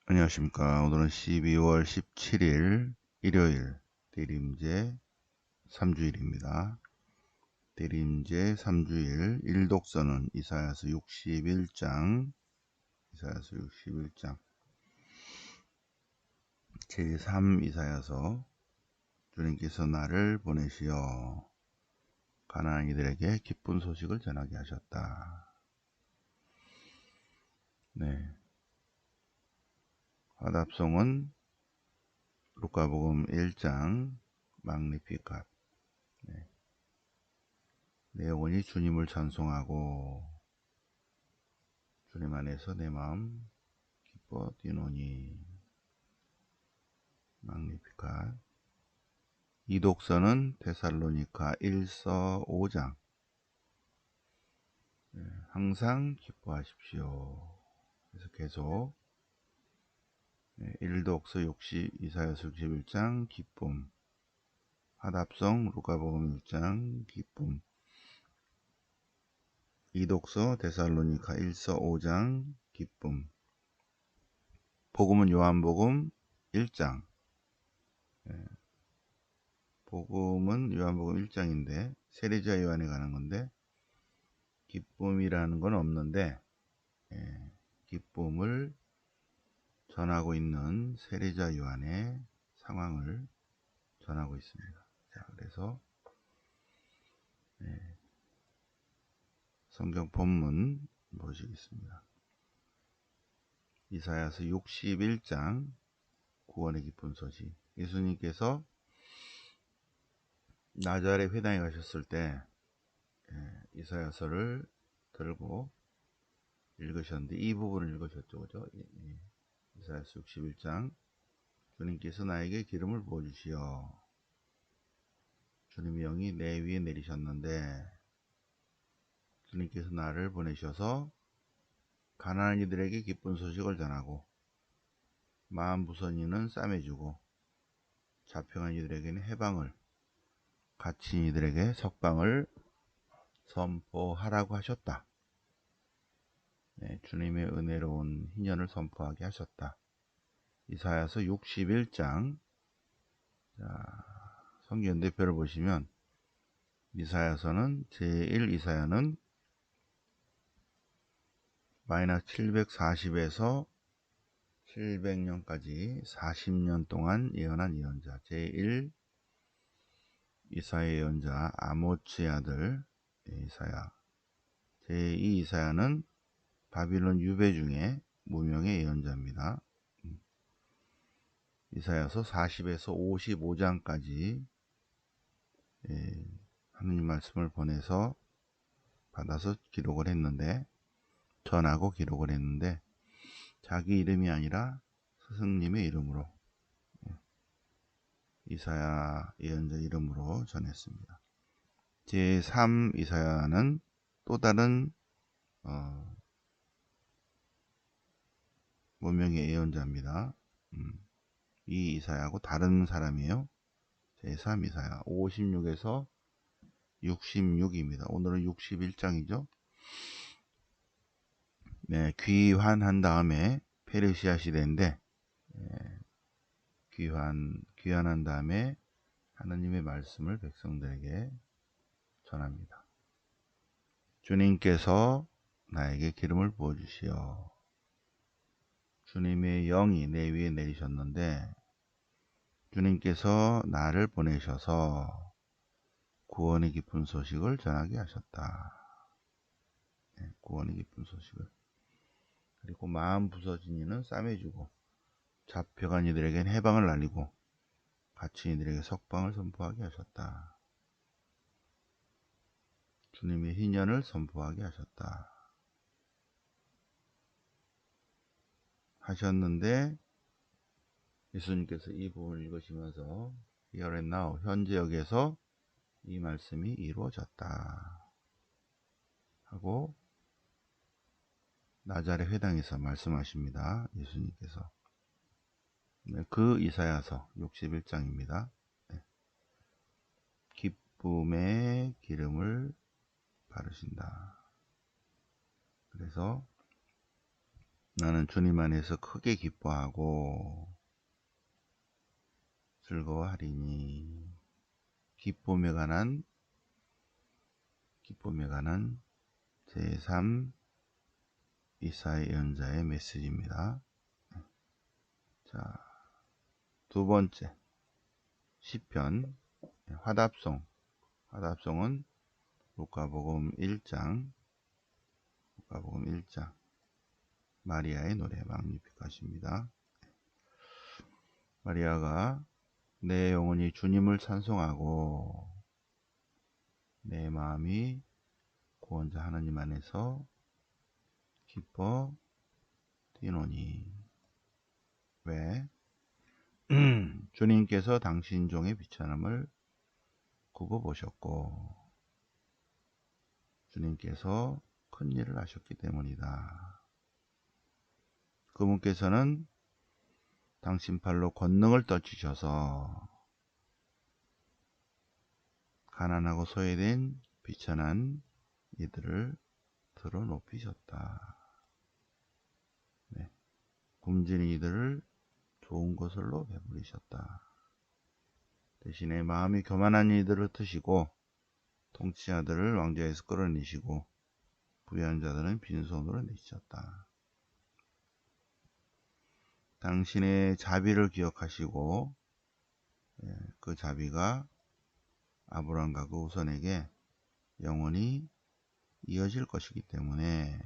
안녕하십니까. 오늘은 12월 17일 일요일 대림제 3주일입니다. 대림제 3주일 일독서는 이사야서 61장 제3 이사야서. 주님께서 나를 보내시어 가나안 이들에게 기쁜 소식을 전하게 하셨다. 네. 화답송은 루카복음 1장 magnificat. 네. 내 영혼이 주님을 찬송하고 주님 안에서 내 마음 기뻐 뛰노니. magnificat. 이독서는 데살로니가 1서 5장. 항상 기뻐하십시오. 그래서 계속 일독서 이사야서 61장 기쁨, 화답성 루카복음 6장 기쁨, 이독서 데살로니가 1서 5장 기쁨, 복음은 요한복음 1장. 복음은 요한복음 1장인데 세례자 요한에 관한 건데 기쁨이라는 건 없는데 기쁨을 전하고 있는 세례자 요한의 상황을 전하고 있습니다. 자, 그래서 성경 본문 보시겠습니다. 이사야서 61장 구원의 기쁜 소식. 예수님께서 나자렛 회당에 가셨을 때 이사야서를 들고 읽으셨는데 이 부분을 읽으셨죠, 그죠? 이사야서 61장. 주님께서 나에게 기름을 부어주시어 주님의 영이 내 위에 내리셨는데 주님께서 나를 보내셔서 가난한 이들에게 기쁜 소식을 전하고 마음 부서진 이는 싸매주고 잡혀간 이들에게는 해방을, 갇힌 이들에게 석방을 선포하라고 하셨다. 주님의 은혜로운 희년을 선포하게 하셨다. 이사야서 61장. 성경 연대표를 보시면 이사야서는 제1 이사야는 마이너스 740에서 700년까지 40년 동안 예언한 예언자. 제1 이사야 예언자 아모츠의 아들 이사야. 제2 이사야는 바빌론 유배 중에 무명의 예언자입니다. 이사야서 40에서 55장까지 하느님 말씀을 받아서 기록을 했는데, 전하고 기록을 했는데 자기 이름이 아니라 스승님의 이름으로, 이사야 예언자 이름으로 전했습니다. 제3 이사야는 또 다른 무명의 예언자입니다. 이 이사야하고 다른 사람이에요. 제3 이사야 56에서 66입니다. 오늘은 61장이죠. 네, 귀환한 다음에 페르시아 시대인데 귀환한 다음에 하나님의 말씀을 백성들에게 전합니다. 주님께서 나에게 기름을 부어주시어 주님의 영이 내 위에 내리셨는데 주님께서 나를 보내셔서 구원의 기쁜 소식을 전하게 하셨다. 구원의 기쁜 소식을. 그리고 마음 부서진 이는 싸매주고 잡혀간 이들에게는 해방을 알리고 갇힌 이들에게 석방을 선포하게 하셨다. 주님의 희년을 선포하게 하셨는데 예수님께서 이 부분을 읽으시면서 Here and now, 현재 여기에서 이 말씀이 이루어졌다 하고 나자렛 회당에서 말씀하십니다. 예수님께서. 그 이사야서 61장입니다. 기쁨의 기름을 바르신다. 그래서 나는 주님 안에서 크게 기뻐하고 즐거워하리니. 기쁨에 관한 제3 이사야 예언자의 메시지입니다. 자, 두 번째 시편 화답송은 루카복음 1장 마리아의 노래 magnificat입니다. 마리아가 내 영혼이 주님을 찬송하고 내 마음이 구원자 하나님 안에서 기뻐 뛰노니. 왜? 주님께서 당신 종의 비천함을 굽어보셨고 주님께서 큰 일을 하셨기 때문이다. 그분께서는 당신 팔로 권능을 떨치셔서 가난하고 소외된 비천한 이들을 들어 높이셨다. 네. 굶주린 이들을 좋은 것으로 배부리셨다. 대신에 마음이 교만한 이들을 트시고 통치자들을 왕좌에서 끌어내시고 부유한 자들은 빈손으로 내시셨다. 당신의 자비를 기억하시고 그 자비가 아브라함과 그 후손에게 영원히 이어질 것이기 때문에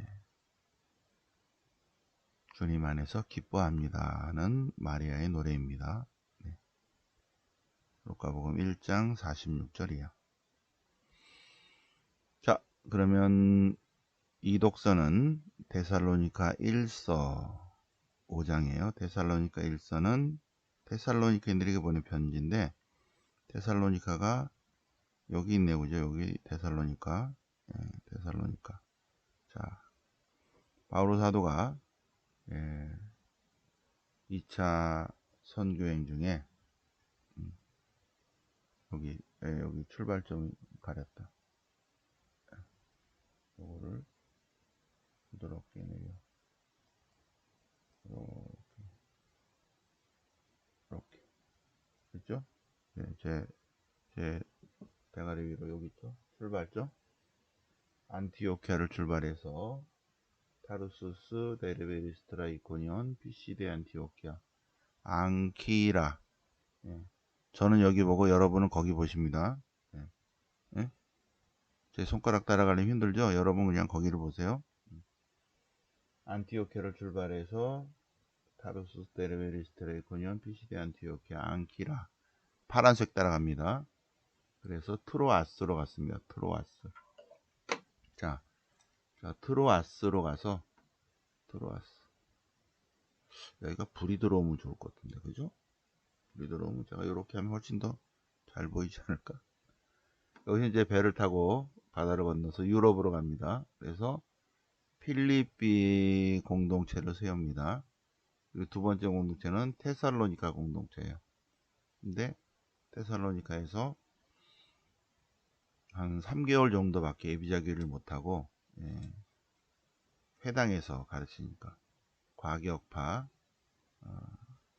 주님 안에서 기뻐합니다는 마리아의 노래입니다. 네. 루카복음 1장 46절이요. 자, 그러면 이 독서는 데살로니가 1서 5장이에요. 데살로니가 1서는 데살로니가인들에게 보낸 편지인데 데살로니가가 여기 있네요. 그죠? 여기 데살로니가. 데살로니가. 자, 바울오 사도가 2차 선교행 중에 여기 출발점 가렸다. 요거를 부드럽게 내려. 이렇게. 그렇죠? 네, 제 대가리 위로 여기 있죠? 출발점. 안티오키아를 출발해서 타르수스, 데르베, 리스트라, 이코니온, 피시데, 안티오키아, 앙키라. 예. 저는 여기 보고 여러분은 거기 보십니다. 예. 예? 제 손가락 따라가려면 힘들죠? 여러분 그냥 거기를 보세요. 안티오키아를 출발해서 타르수스, 데르베, 리스트라, 이코니온, 피시데, 안티오키아, 앙키라. 파란색 따라갑니다. 그래서 트로아스로 갔습니다. 트로아스. 자, 트로아스로 가서 트로아스. 여기가 불이 들어오면 좋을 것 같은데, 그죠? 불이 들어오면 제가 이렇게 하면 훨씬 더 잘 보이지 않을까? 여기서 이제 배를 타고 바다를 건너서 유럽으로 갑니다. 그래서 필리핀 공동체를 세웁니다. 그리고 두 번째 공동체는 테살로니가 공동체예요. 근데 테살로니카에서 한 3개월 정도밖에 예비자기를 못하고 회당에서 가르치니까 과격파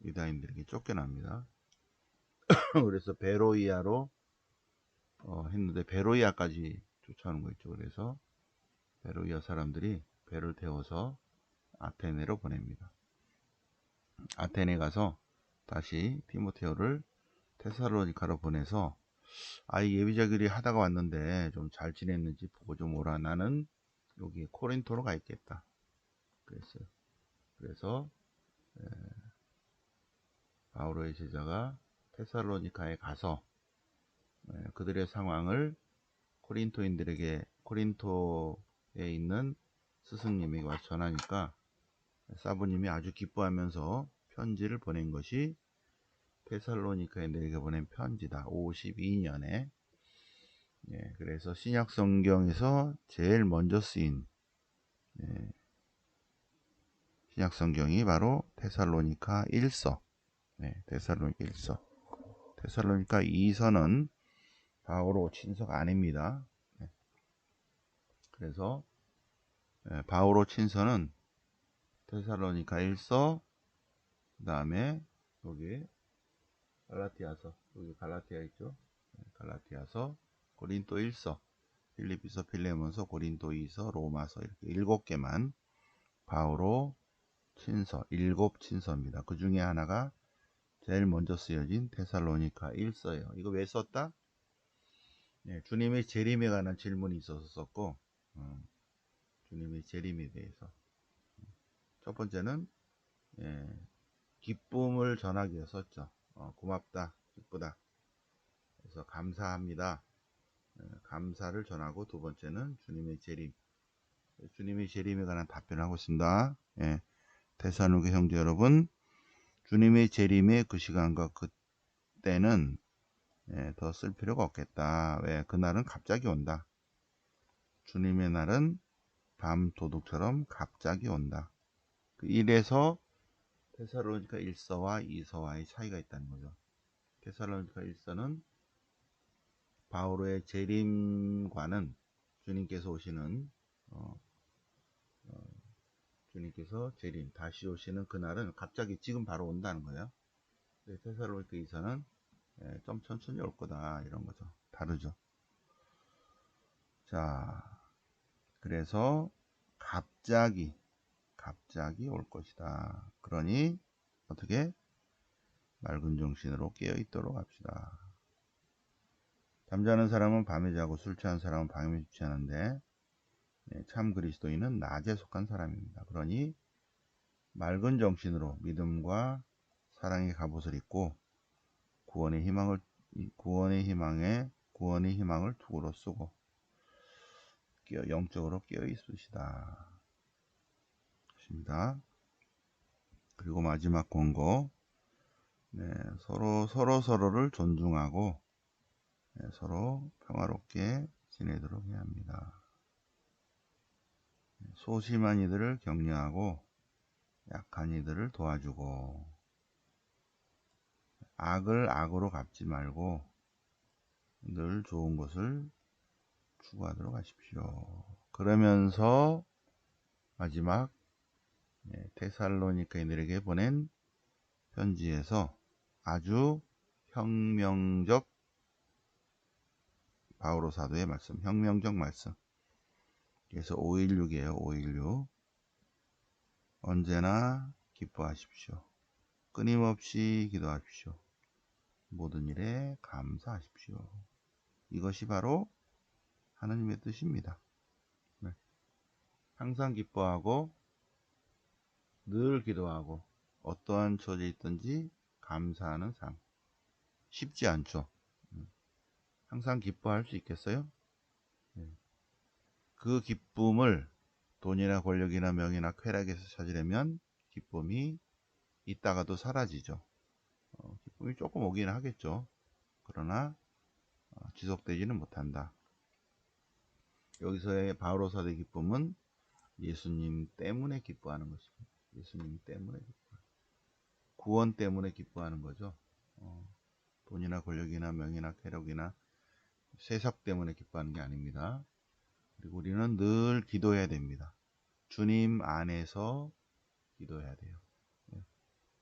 유다인들에게 쫓겨납니다. 그래서 베로이아로 했는데 베로이아까지 쫓아오는 거 있죠. 그래서 베로이아 사람들이 배를 태워서 아테네로 보냅니다. 아테네 가서 다시 디모테오를 테살로니카로 보내서 아이 예비자기를 하다가 왔는데 좀 잘 지냈는지 보고 좀 오라. 나는 여기 코린토로 가 있겠다. 그랬어요. 그래서 바오로의 제자가 테살로니카에 가서 그들의 상황을 코린토에 있는 스승님에게 와서 전하니까 사부님이 아주 기뻐하면서 편지를 보낸 것이 테살로니카인들에게 보낸 편지다. 52년에. 그래서 신약 성경에서 제일 먼저 쓰인 신약 성경이 바로 데살로니가 1서. 데살로니가 1서. 데살로니가 2서는 바오로 친서가 아닙니다. 그래서 바오로 친서는 데살로니가 1서, 그 다음에 여기 갈라티아서, 여기 갈라티아 있죠. 갈라티아서, 고린도 1서, 필리피서, 필레몬서, 고린도 2서, 로마서, 이렇게 7개만 바오로 친서, 7친서입니다. 그 중에 하나가 제일 먼저 쓰여진 데살로니가 1서예요. 이거 왜 썼다? 주님의 재림에 관한 질문이 있어서 썼고, 주님의 재림에 대해서. 첫 번째는 기쁨을 전하기 위해 썼죠. 고맙다, 기쁘다. 그래서 감사합니다. 감사를 전하고, 두 번째는 주님의 재림. 주님의 재림에 관한 답변을 하고 있습니다. 데살로니가 형제 여러분, 주님의 재림의 그 시간과 그때는 더 쓸 필요가 없겠다. 왜? 그날은 갑자기 온다. 주님의 날은 밤 도둑처럼 갑자기 온다. 그 1에서 데살로니가 1서와 2서와의 차이가 있다는 거죠. 데살로니가 1서는 바오로의 재림과는 주님께서 오시는 주님께서 재림 다시 오시는 그날은 갑자기 지금 바로 온다는 거예요. 데살로니가 2서는 좀 천천히 올 거다 이런 거죠. 다르죠. 자, 그래서 갑자기 올 것이다. 그러니 어떻게 맑은 정신으로 깨어 있도록 합시다. 잠자는 사람은 밤에 자고 술 취한 사람은 밤에 취하는데 참 그리스도인은 낮에 속한 사람입니다. 그러니 맑은 정신으로 믿음과 사랑의 갑옷을 입고 구원의 희망을 투구로 쓰고 영적으로 깨어 있으시다. 그리고 마지막 권고, 서로를 존중하고 서로 평화롭게 지내도록 해야 합니다. 소심한 이들을 격려하고 약한 이들을 도와주고 악을 악으로 갚지 말고 늘 좋은 것을 추구하도록 하십시오. 그러면서 마지막 데살로니가인들에게 보낸 편지에서 아주 혁명적 바오로 사도의 말씀, 혁명적 말씀. 그래서 516이에요. 516. 언제나 기뻐하십시오. 끊임없이 기도하십시오. 모든 일에 감사하십시오. 이것이 바로 하나님의 뜻입니다. 항상 기뻐하고 늘 기도하고 어떠한 처지에 있든지 감사하는 삶. 쉽지 않죠. 항상 기뻐할 수 있겠어요? 그 기쁨을 돈이나 권력이나 명예나 쾌락에서 찾으려면 기쁨이 있다가도 사라지죠. 기쁨이 조금 오긴 하겠죠. 그러나 지속되지는 못한다. 여기서의 바오로 사도의 기쁨은 예수님 때문에 기뻐하는 것입니다. 예수님 때문에 구원 때문에 기뻐하는 거죠. 돈이나 권력이나 명예나 쾌락이나 세상 때문에 기뻐하는 게 아닙니다. 그리고 우리는 늘 기도해야 됩니다. 주님 안에서 기도해야 돼요.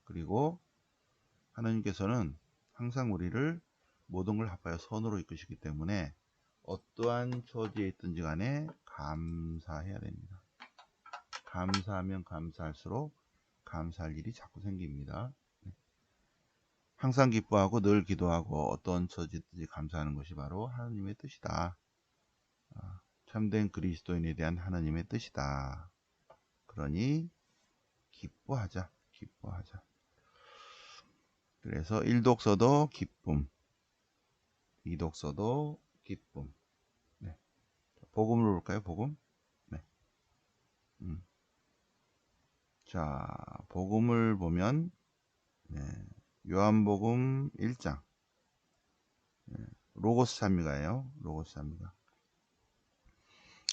그리고 하나님께서는 항상 우리를 모든 걸 합하여 선으로 이끄시기 때문에 어떠한 처지에 있든지 간에 감사해야 됩니다. 감사하면 감사할수록 감사할 일이 자꾸 생깁니다. 항상 기뻐하고 늘 기도하고 어떤 처지든지 감사하는 것이 바로 하나님의 뜻이다. 참된 그리스도인에 대한 하나님의 뜻이다. 그러니 기뻐하자. 그래서 1독서도 기쁨, 2독서도 기쁨. 복음을 볼까요? 복음. 자, 복음을 보면 요한복음 1장 로고스 산미가예요. 로고스 산미가.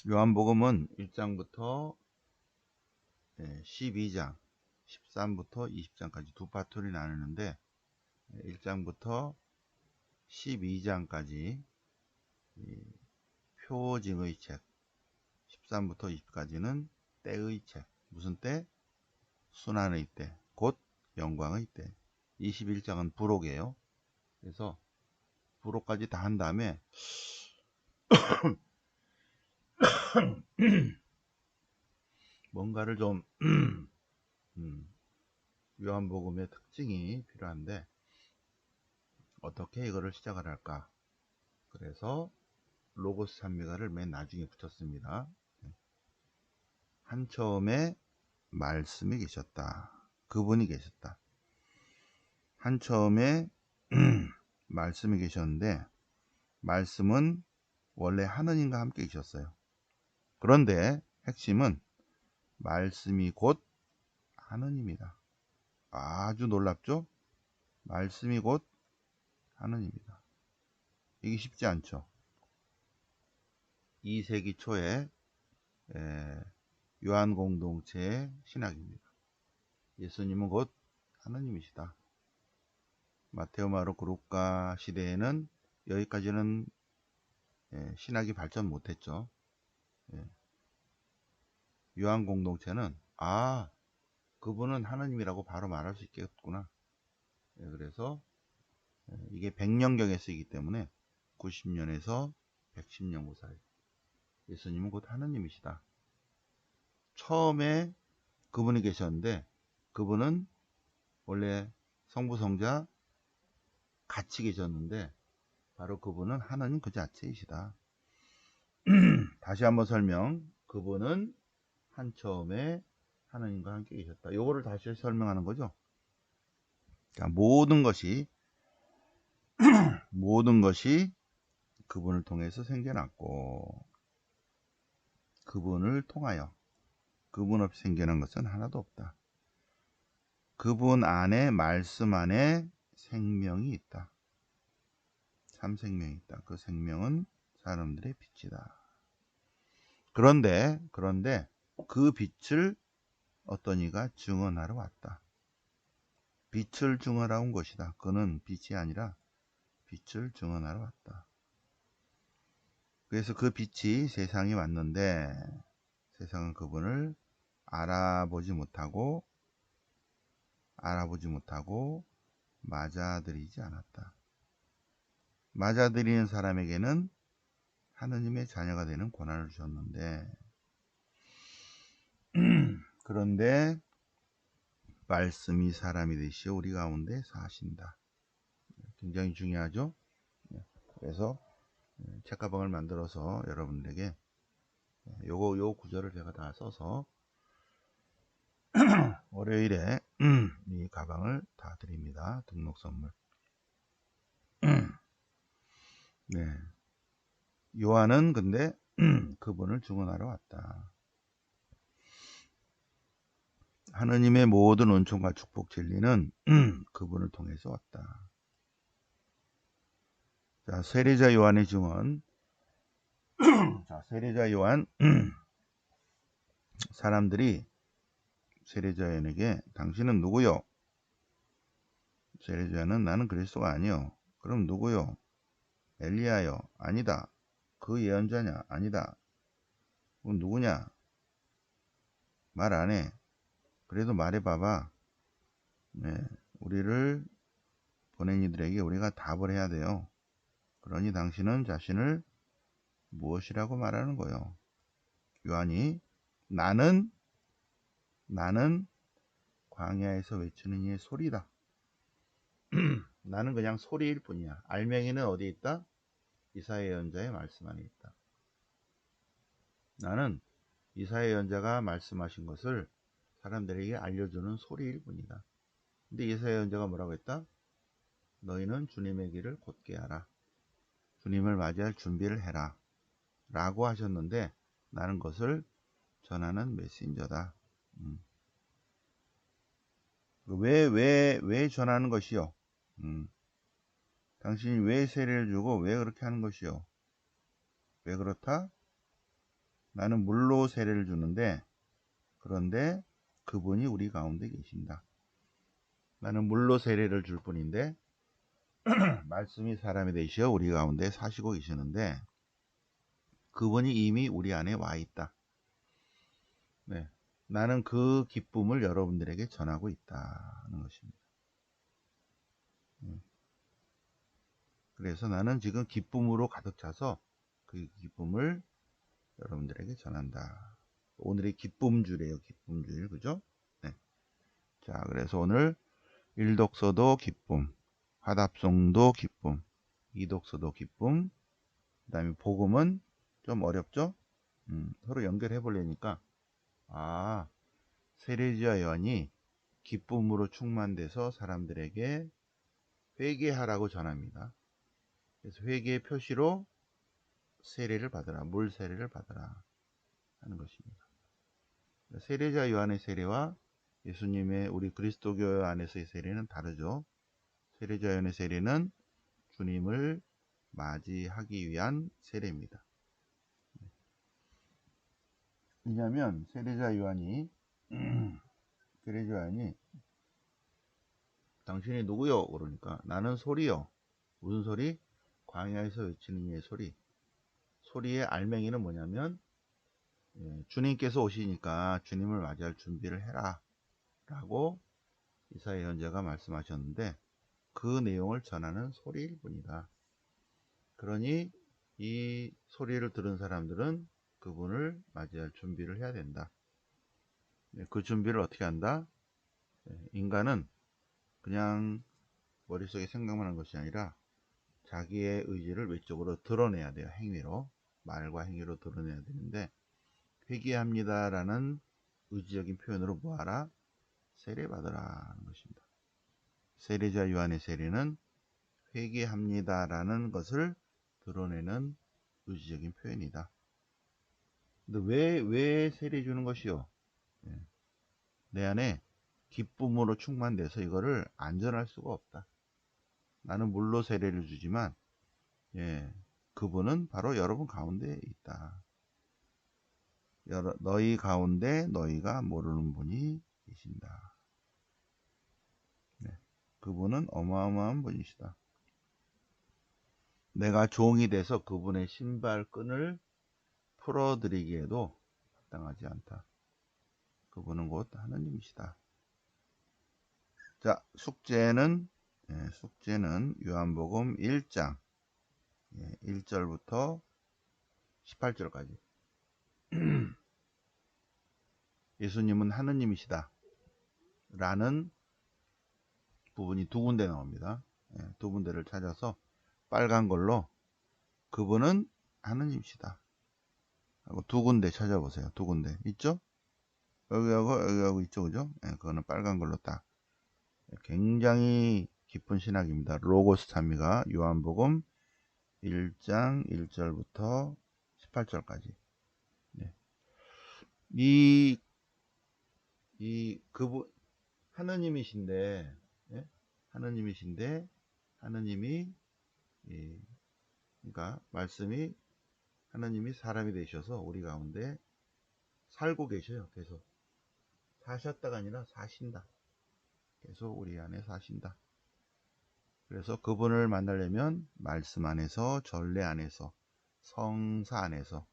요한복음은 1장부터 12장 13부터 20장까지 두 파트로 나누는데 1장부터 12장까지 표징의 책, 13부터 20까지는 때의 책. 무슨 때? 순환의 때, 곧 영광의 때. 21장은 부록이에요. 그래서 부록까지 다 한 다음에 뭔가를 좀 요한복음의 특징이 필요한데 어떻게 이거를 시작을 할까? 그래서 로고스 산미가를 맨 나중에 붙였습니다. 한 처음에 말씀이 계셨다. 그분이 계셨다. 한 처음에 말씀이 계셨는데 말씀은 원래 하느님과 함께 계셨어요. 그런데 핵심은 말씀이 곧 하느님이다. 아주 놀랍죠? 말씀이 곧 하느님이다. 이게 쉽지 않죠. 2세기 초에 요한 공동체의 신학입니다. 예수님은 곧 하느님이시다. 마테오, 마르코, 루카 시대에는 여기까지는 신학이 발전 못했죠. 요한 공동체는 그분은 하느님이라고 바로 말할 수 있겠구나. 그래서 이게 100년경에 쓰이기 때문에 90년에서 110년 사이 예수님은 곧 하느님이시다. 처음에 그분이 계셨는데 그분은 원래 성부 성자 같이 계셨는데 바로 그분은 하나님 그 자체이시다. 다시 한번 설명. 그분은 한 처음에 하나님과 함께 계셨다. 요거를 다시 설명하는 거죠. 자, 모든 것이 그분을 통해서 생겨났고 그분을 통하여 그분 없이 생겨난 것은 하나도 없다. 그분 안에 말씀 안에 생명이 있다. 참 생명이 있다. 그 생명은 사람들의 빛이다. 그런데 그 빛을 어떤 이가 증언하러 왔다. 빛을 증언하러 온 것이다. 그는 빛이 아니라 빛을 증언하러 왔다. 그래서 그 빛이 세상에 왔는데 세상은 그분을 알아보지 못하고 맞아들이지 않았다. 맞아들이는 사람에게는 하느님의 자녀가 되는 권한을 주셨는데 그런데 말씀이 사람이 되시어 우리 가운데 사신다. 굉장히 중요하죠. 그래서 책가방을 만들어서 여러분들에게 요 구절을 제가 다 써서 월요일에 이 가방을 다 드립니다. 등록 선물. 네. 요한은 근데 그분을 증언하러 왔다. 하느님의 모든 은총과 축복 진리는 그분을 통해서 왔다. 자, 세례자 요한의 증언. 자, 세례자 요한 사람들이 세례자 요한에게 당신은 누구요? 세례자는 나는 그리스도가 아니요. 그럼 누구요? 엘리야요? 아니다. 그 예언자냐? 아니다. 그건 누구냐? 말 안 해. 그래도 말해봐봐. 네, 우리를 보낸 이들에게 우리가 답을 해야 돼요. 그러니 당신은 자신을 무엇이라고 말하는 거예요? 요한이 나는 광야에서 외치는 이의 소리다. 나는 그냥 소리일 뿐이야. 알맹이는 어디 있다? 이사야 예언자의 말씀 안에 있다. 나는 이사야 예언자가 말씀하신 것을 사람들에게 알려주는 소리일 뿐이다. 근데 이사야 예언자가 뭐라고 했다? 너희는 주님의 길을 곧게 하라. 주님을 맞이할 준비를 해라. 라고 하셨는데 나는 것을 전하는 메신저다. 왜 전하는 것이요? 당신이 왜 세례를 주고 왜 그렇게 하는 것이요? 왜 그렇다? 나는 물로 세례를 주는데 그런데 그분이 우리 가운데 계신다. 나는 물로 세례를 줄 뿐인데 말씀이 사람이 되시어 우리 가운데 사시고 계시는데 그분이 이미 우리 안에 와 있다. 네. 나는 그 기쁨을 여러분들에게 전하고 있다는 것입니다. 그래서 나는 지금 기쁨으로 가득 차서 그 기쁨을 여러분들에게 전한다. 오늘의 기쁨주래요. 기쁨주일. 그죠? 네. 자, 그래서 오늘 일독서도 기쁨, 화답송도 기쁨, 이독서도 기쁨, 그 다음에 복음은 좀 어렵죠? 서로 연결해 보려니까, 세례자 요한이 기쁨으로 충만돼서 사람들에게 회개하라고 전합니다. 그래서 회개의 표시로 세례를 받으라, 물 세례를 받으라 하는 것입니다. 세례자 요한의 세례와 예수님의 우리 그리스도교 안에서의 세례는 다르죠. 세례자 요한의 세례는 주님을 맞이하기 위한 세례입니다. 왜냐하면 세례자 요한이 당신이 누구요? 그러니까 나는 소리요. 무슨 소리? 광야에서 외치는 이의 소리. 소리의 알맹이는 뭐냐면 주님께서 오시니까 주님을 맞이할 준비를 해라 라고 이사야 예언자가 말씀하셨는데 그 내용을 전하는 소리일 뿐이다. 그러니 이 소리를 들은 사람들은 그분을 맞이할 준비를 해야 된다. 그 준비를 어떻게 한다? 인간은 그냥 머릿속에 생각만 하는 것이 아니라 자기의 의지를 외적으로 드러내야 돼요. 행위로. 말과 행위로 드러내야 되는데 회개합니다라는 의지적인 표현으로 뭐하라? 세례받으라 하는 것입니다. 세례자 요한의 세례는 회개합니다라는 것을 드러내는 의지적인 표현이다. 근데 왜 세례 주는 것이요? 내 안에 기쁨으로 충만돼서 이거를 안전할 수가 없다. 나는 물로 세례를 주지만 그분은 바로 여러분 가운데 있다. 너희 가운데 너희가 모르는 분이 계신다. 그분은 어마어마한 분이시다. 내가 종이 돼서 그분의 신발끈을 풀어드리기에도 마땅하지 않다. 그분은 곧 하느님이시다. 자, 숙제는 요한복음 1장 1절부터 18절까지. 예수님은 하느님이시다 라는 부분이 두 군데 나옵니다. 두 군데를 찾아서 빨간 걸로 그분은 하느님이시다 하고 두 군데 찾아보세요. 두 군데 있죠? 여기하고 있죠, 그죠? 그거는 빨간 걸로 딱. 굉장히 깊은 신학입니다. 로고스 찬미가 요한복음 1장 1절부터 18절까지. 그분 하느님이신데, 하느님이 그러니까 말씀이 하느님이 사람이 되셔서 우리 가운데 살고 계셔요. 계속 사셨다가 아니라 사신다. 계속 우리 안에 사신다. 그래서 그분을 만나려면 말씀 안에서, 전례 안에서, 성사 안에서,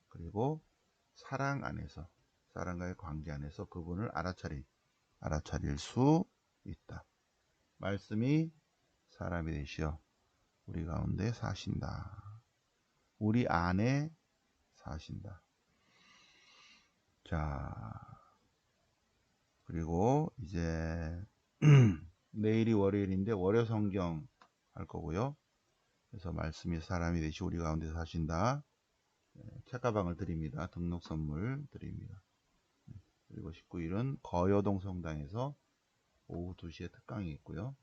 그리고 사랑 안에서, 사랑과의 관계 안에서 그분을 알아차릴 수 있다. 말씀이 사람이 되시어 우리 가운데 사신다. 우리 안에 사신다. 자, 그리고 이제 내일이 월요일인데 월요 성경 할 거고요. 그래서 말씀이 사람이 되시 우리 가운데 사신다. 책가방을 드립니다. 등록 선물 드립니다. 그리고 19일은 거여동 성당에서 오후 2시에 특강이 있고요.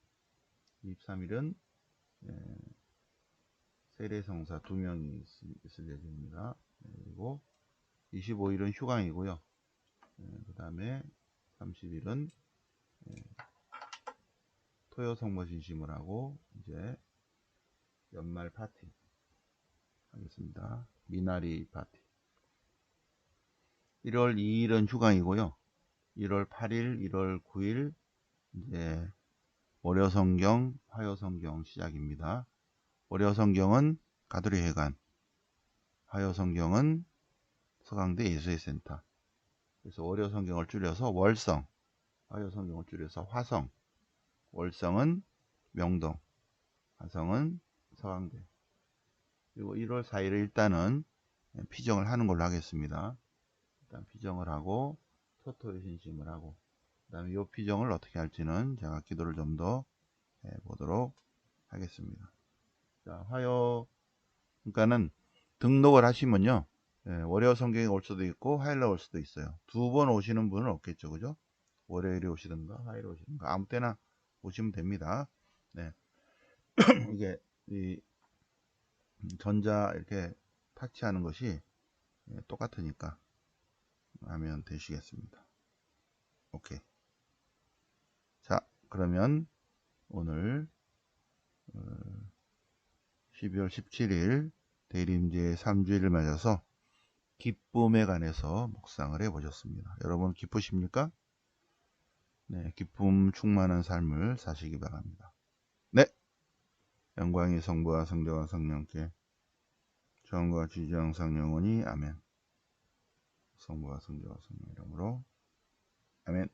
23일은 세례성사 2명이 있을 예정입니다. 그리고 25일은 휴강이고요. 그 다음에 30일은 토요 성모 진심을 하고 이제 연말 파티 하겠습니다. 미나리 파티. 1월 2일은 휴강이고요. 1월 8일, 1월 9일 이제 월요성경, 화요성경 시작입니다. 월요성경은 가두리 회관, 화요성경은 서강대 예수의 센터. 그래서 월요 성경을 줄여서 월성, 화요 성경을 줄여서 화성, 월성은 명동, 화성은 서강대. 그리고 1월 4일을 일단은 피정을 하는 걸로 하겠습니다. 일단 피정을 하고 토토의 신심을 하고, 그 다음에 이 피정을 어떻게 할지는 제가 기도를 좀 더 해보도록 하겠습니다. 자, 화요, 그러니까는 등록을 하시면요, 월요 성경에 올 수도 있고 화요일에 올 수도 있어요. 두 번 오시는 분은 없겠죠, 그죠? 월요일에 오시든가 화요일에 오시든가 아무 때나 오시면 됩니다. 네. 이게 이 전자 이렇게 타치하는 것이 똑같으니까 하면 되시겠습니다. 오케이. 자, 그러면 오늘 12월 17일 대림제 3주일을 맞아서 기쁨에 관해서 묵상을 해 보셨습니다. 여러분 기쁘십니까? 네, 기쁨 충만한 삶을 사시기 바랍니다. 네, 영광이 성부와 성자와 성령께 전과 지지 항상 영원히 아멘. 성부와 성자와 성령 이름으로 아멘.